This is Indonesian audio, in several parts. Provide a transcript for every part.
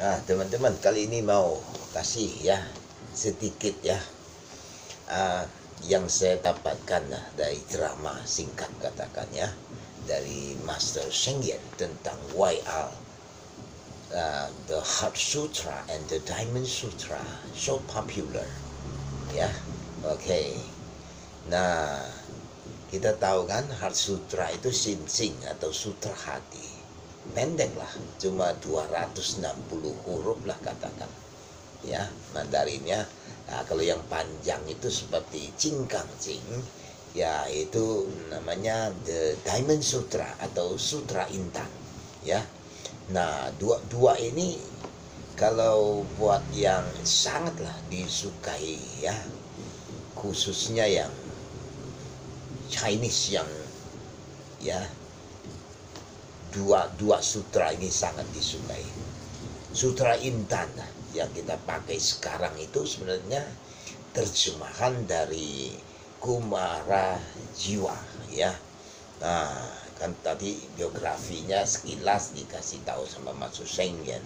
Teman-teman, kali ini mau kasih ya sedikit ya yang saya dapatkan dari drama singkat katakan ya dari Master Sheng Yen tentang why are the Heart Sutra and the Diamond Sutra so popular ya. Oke. Nah, kita tahu kan Heart Sutra itu Sing atau sutra hati. Pendek lah, cuma 260 huruf lah katakan ya Mandarinnya. Nah, kalau yang panjang itu seperti Jingkang Jing ya, itu namanya The Diamond Sutra atau Sutra Intan ya. Nah, dua ini kalau buat yang sangatlah disukai ya, khususnya yang Chinese yang ya, dua sutra ini sangat disukai. Sutra Intan yang kita pakai sekarang itu sebenarnya terjemahan dari Kumara Jiwa ya. Nah, kan tadi biografinya sekilas dikasih tahu sama Master Sheng Yen.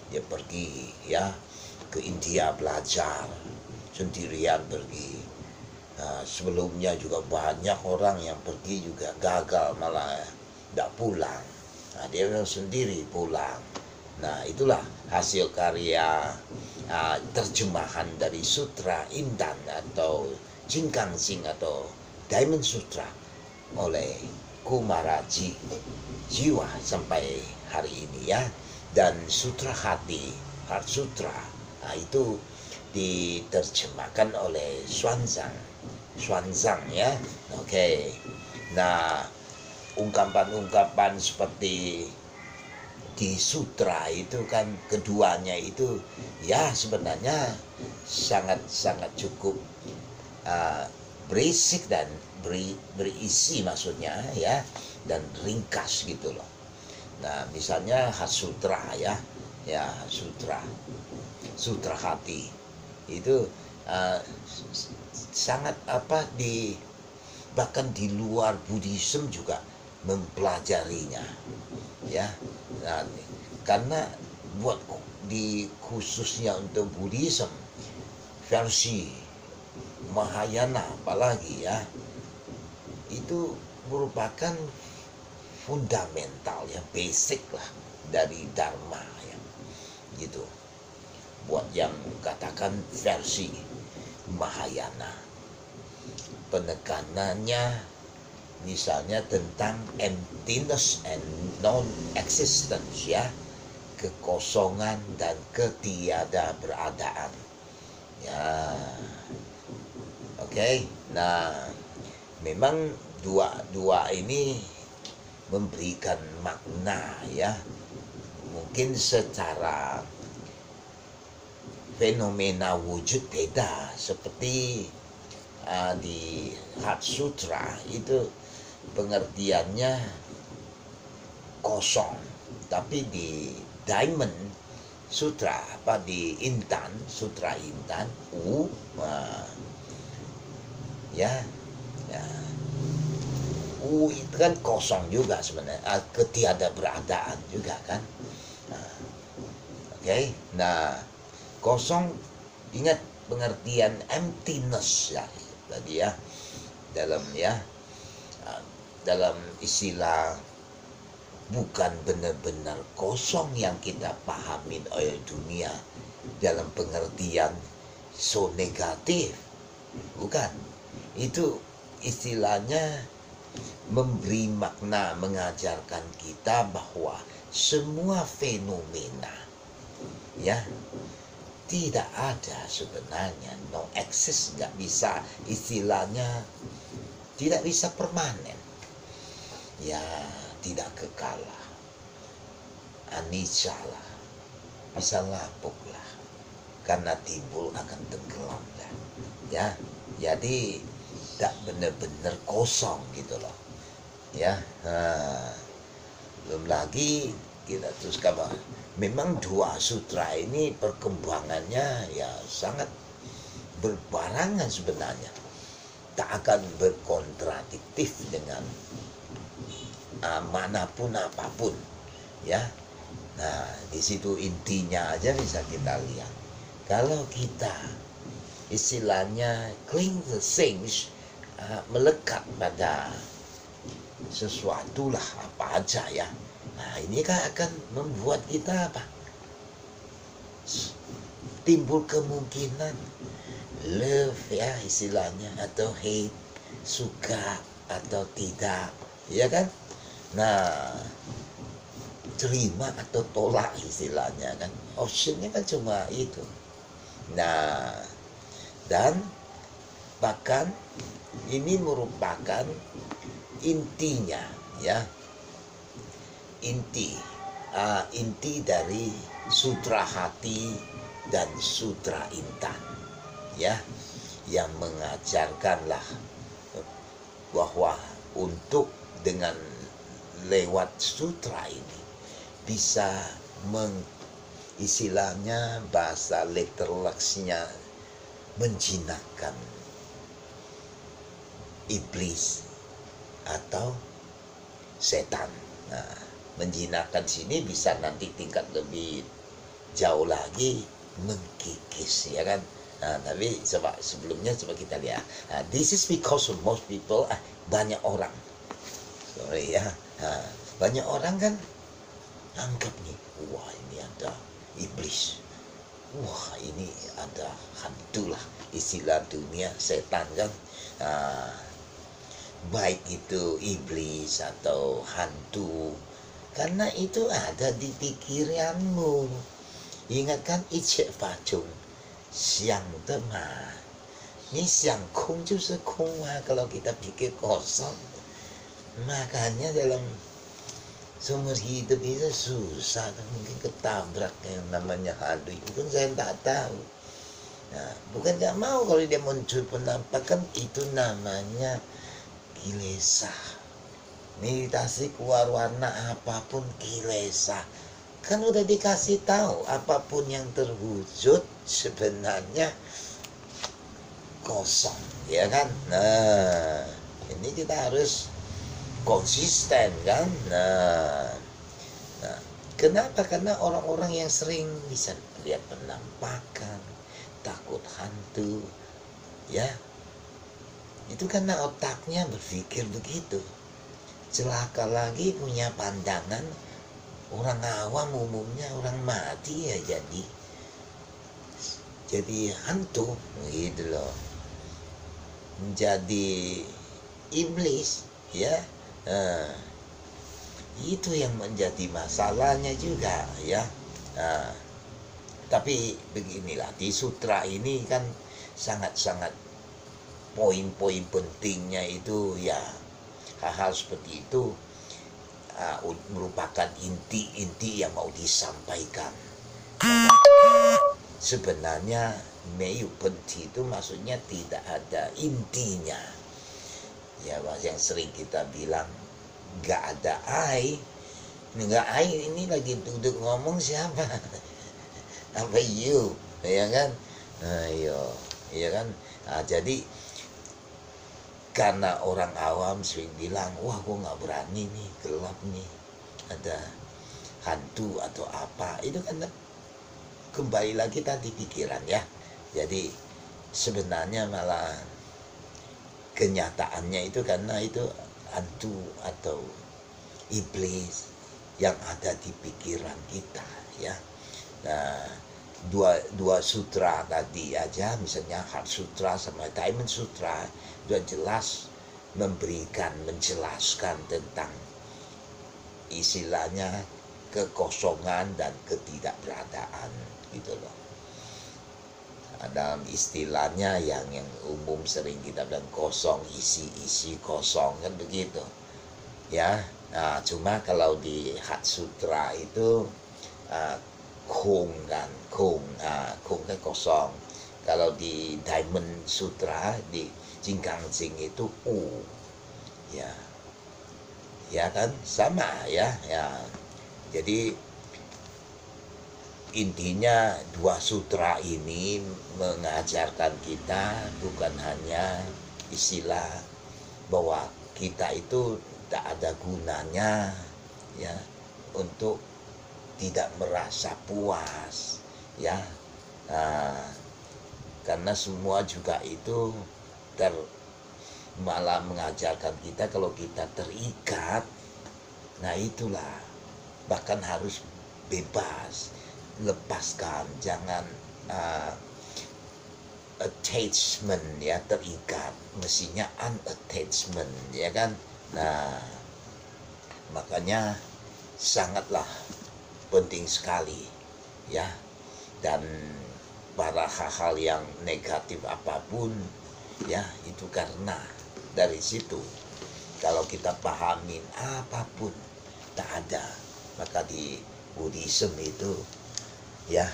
Dia pergi ya ke India belajar sendirian pergi. Nah, sebelumnya juga banyak orang yang pergi juga gagal, malah tidak pulang. Nah, dia sendiri pulang. Nah, itulah hasil karya terjemahan dari Sutra Intan atau Jingkang Jing atau Diamond Sutra oleh Kumara Jiwa sampai hari ini ya. Dan Sutra Hati, Heart Sutra, nah, itu diterjemahkan oleh Xuanzang ya. Oke. Nah, ungkapan-ungkapan seperti di sutra itu kan keduanya itu ya sebenarnya sangat cukup berisik dan berisi maksudnya ya, dan ringkas gitu loh. Nah, misalnya Heart Sutra ya sutra hati itu sangat bahkan di luar Buddhism juga mempelajarinya ya. Nah, karena buat di khususnya untuk Buddhism versi Mahayana apalagi ya, itu merupakan fundamental ya, basic lah dari Dharma ya gitu. Buat yang katakan versi Mahayana, penekanannya misalnya tentang emptiness and non-existence ya, kekosongan dan ketiada beradaan ya. Oke. Nah, memang dua ini memberikan makna ya, mungkin secara fenomena wujud beda. Seperti di Heart Sutra itu pengertiannya kosong, tapi di Diamond Sutra di Intan, Sutra Intan ya itu kan kosong juga sebenarnya, ketiada beradaan juga kan. Oke. Nah, kosong, ingat pengertian emptiness ya tadi ya, dalam istilah bukan benar-benar kosong yang kita pahamin oleh dunia dalam pengertian so negatif, bukan. Itu istilahnya memberi makna, mengajarkan kita bahwa semua fenomena ya tidak ada sebenarnya, no exist, nggak bisa, istilahnya tidak bisa permanen ya, tidak kekal lah, anicca lah, bisa lapuk lah, karena timbul akan tenggelam lah ya. Jadi tidak benar-benar kosong gitu loh ya. Belum lagi kita teruskan bahwa memang dua sutra ini perkembangannya ya sangat berbarengan sebenarnya, tak akan berkontradiktif dengan manapun apapun ya. Nah, di situ intinya aja bisa kita lihat. Kalau kita istilahnya cling the things, melekat pada sesuatu lah apa aja ya. Nah, ini kan akan membuat kita apa? Timbul kemungkinan love ya istilahnya, atau hate, suka atau tidak, ya kan? Nah, terima atau tolak istilahnya kan. Optionnya kan cuma itu. Nah, dan bahkan ini merupakan intinya ya, inti dari sutra hati dan sutra intan ya, yang mengajarkanlah bahwa untuk dengan lewat sutra ini bisa istilahnya bahasa literalnya menjinakkan iblis atau setan. Nah, menjinakkan sini bisa nanti tingkat lebih jauh lagi, mengkikis ya kan. Nah, tapi sebelumnya coba kita lihat. Nah, this is because of most people, banyak orang, sorry ya, banyak orang kan anggap nih, wah ini ada iblis, wah ini ada hantu lah, istilah dunia setan kan. Baik itu iblis atau hantu, karena itu ada di pikiranmu. Ingat kan, iche facung siang tema, ini siang kung juga kung, kalau kita pikir kosong. Makanya dalam seumur hidup itu susah, mungkin ketabrak yang namanya hantu itu kan saya tak tahu. Nah, bukan gak mau kalau dia muncul penampakan, itu namanya kilesa. Meditasi keluar warna apapun kilesa. Kan udah dikasih tahu, apapun yang terwujud sebenarnya kosong, ya kan? Nah, ini kita harus konsisten kan. Nah, kenapa? Karena orang-orang yang sering bisa lihat penampakan, takut hantu, ya, itu karena otaknya berpikir begitu. Celaka lagi punya pandangan orang awam, umumnya orang mati ya jadi hantu gitu loh, menjadi iblis ya. Itu yang menjadi masalahnya juga ya. Tapi beginilah, di sutra ini kan sangat-sangat poin-poin pentingnya itu ya, hal-hal seperti itu merupakan inti-inti yang mau disampaikan. Sebenarnya meyu penti itu maksudnya tidak ada intinya ya, yang sering kita bilang nggak ada I. Nggak I ini lagi duduk ngomong siapa? Apa you, ya kan? Ayo, ya kan? Jadi karena orang awam sering bilang, wah gue nggak berani nih, gelap nih, ada hantu atau apa, itu kan kembali lagi tadi pikiran ya. Jadi sebenarnya malah kenyataannya itu karena itu hantu atau iblis yang ada di pikiran kita ya. Nah, dua sutra tadi aja, misalnya Heart Sutra sama Diamond Sutra, sudah jelas menjelaskan tentang istilahnya kekosongan dan ketidakberadaan gitu loh. Dalam istilahnya yang umum sering kita bilang kosong, isi kosong kan begitu ya. Nah, cuma kalau di Heart Sutra itu kung kan kosong. Kalau di Diamond Sutra, di Jingkang Jing itu ya kan sama ya. Jadi intinya dua sutra ini mengajarkan kita bukan hanya istilah bahwa kita itu tak ada gunanya ya untuk tidak merasa puas, ya. Karena semua juga itu malah mengajarkan kita kalau kita terikat, nah itulah bahkan harus bebas, lepaskan, jangan attachment, ya, terikat, mestinya unattachment, ya kan. Nah, makanya sangatlah penting sekali, ya. Dan para hal-hal yang negatif apapun, ya, itu karena dari situ kalau kita pahamin apapun tak ada, maka di Buddhism itu, ya,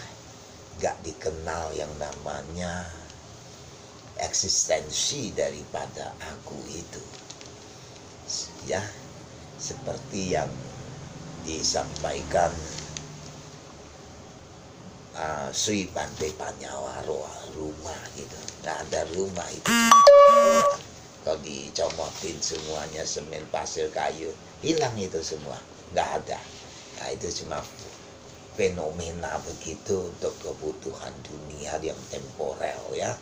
gak dikenal yang namanya eksistensi daripada aku itu, ya, seperti yang disampaikan Sri Bante Panyawaroa, rumah gitu. Nah, ada rumah itu kalau dicomotin semuanya semen, pasir, kayu, hilang itu semua, nggak ada. Nah, itu cuma fenomena begitu untuk kebutuhan dunia yang temporer, ya.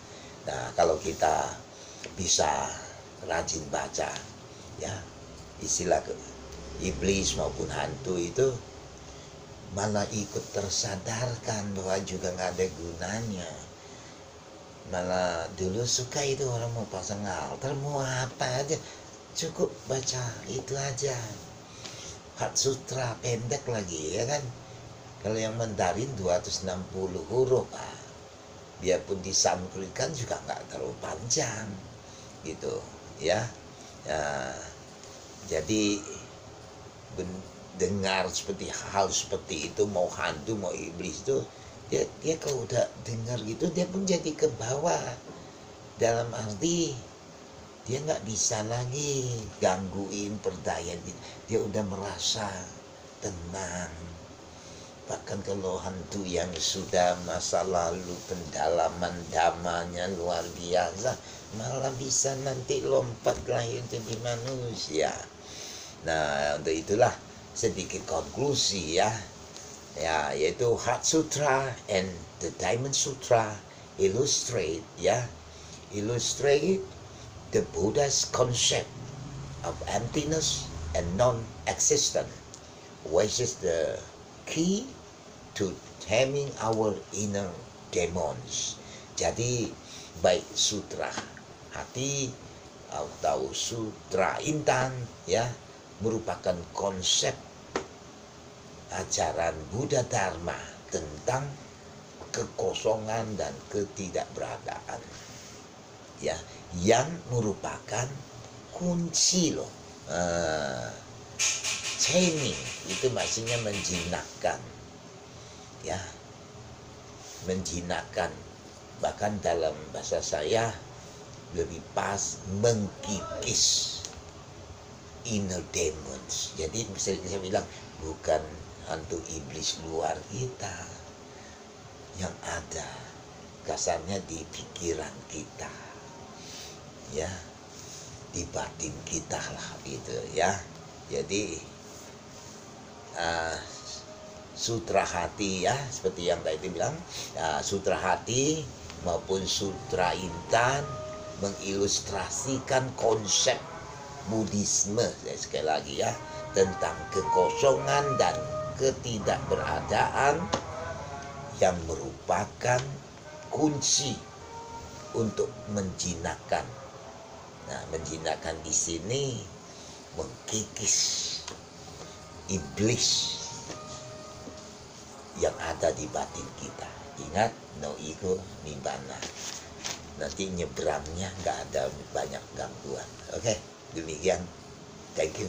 Nah, kalau kita bisa rajin baca, ya, istilah iblis maupun hantu itu malah ikut tersadarkan bahwa juga nggak ada gunanya. Malah dulu suka itu orang mau pasang altar, mau apa aja, cukup baca itu aja. Hat Sutra pendek lagi, ya kan. Kalau yang Mandarin 260 huruf, biarpun disanskritkan juga nggak terlalu panjang, gitu, ya. Jadi dengar seperti hal seperti itu, mau hantu mau iblis itu, dia kalau udah dengar gitu dia pun jadi ke bawah, dalam arti dia nggak bisa lagi gangguin perdayaan, dia udah merasa tenang. Bahkan kalau hantu yang sudah masa lalu pendalaman damanya luar biasa, malah bisa nanti lompat lahir jadi manusia. Nah, untuk itulah sedikit konklusi, ya, yaitu Heart Sutra and the Diamond Sutra illustrate the Buddha's concept of emptiness and non-existent, which is the key to taming our inner demons. Jadi baik sutra hati atau sutra intan, ya, merupakan konsep ajaran Buddha Dharma tentang kekosongan dan ketidakberadaan, ya, yang merupakan kunci loh. Taming itu maksudnya menjinakkan, ya, menjinakkan, bahkan dalam bahasa saya lebih pas mengkikis inner demons. Jadi bisa saya bilang bukan hantu iblis luar kita, yang ada kasarnya di pikiran kita, ya, di batin kita lah gitu, ya. Jadi sutra hati, ya, seperti yang tadi bilang, sutra hati maupun sutra intan mengilustrasikan konsep Buddhisme, sekali lagi, ya, tentang kekosongan dan ketidakberadaan yang merupakan kunci untuk menjinakkan. Nah, menjinakkan di sini mengkikis iblis yang ada di batin kita. Ingat, no ego nibbana. Nanti nyebrangnya nggak ada banyak gangguan. Oke, demikian. Thank you.